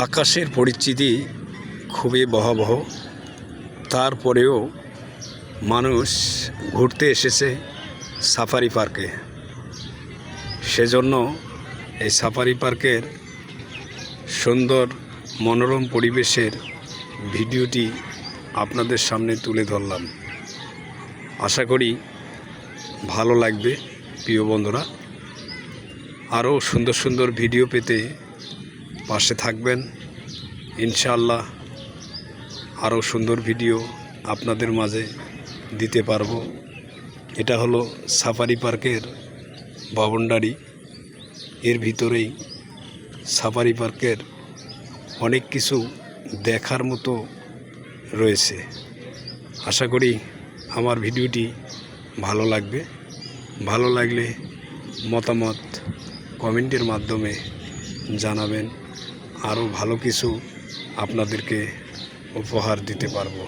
আকাশের পরিস্থিতি খুবই ভয়াবহ। তারপরেও মানুষ ঘুরতে এসেছে সাফারি পার্কে। সেজন্য এই সাফারি পার্কের সুন্দর মনোরম পরিবেশের ভিডিওটি আপনাদের সামনে তুলে ধরলাম। আশা করি ভালো লাগবে প্রিয় বন্ধুরা। আরও সুন্দর সুন্দর ভিডিও পেতে পাশে থাকবেন। ইনশাআল্লাহ আরও সুন্দর ভিডিও আপনাদের মাঝে দিতে পারবো। এটা হলো সাফারি পার্কের বাউন্ডারি। এর ভিতরেই সাফারি পার্কের অনেক কিছু দেখার মতো রয়েছে। আশা করি আমার ভিডিওটি ভালো লাগবে। ভালো লাগলে মতামত কমেন্টের মাধ্যমে জানাবেন। আরও ভালো কিছু আপনাদেরকে উপহার দিতে পারবো।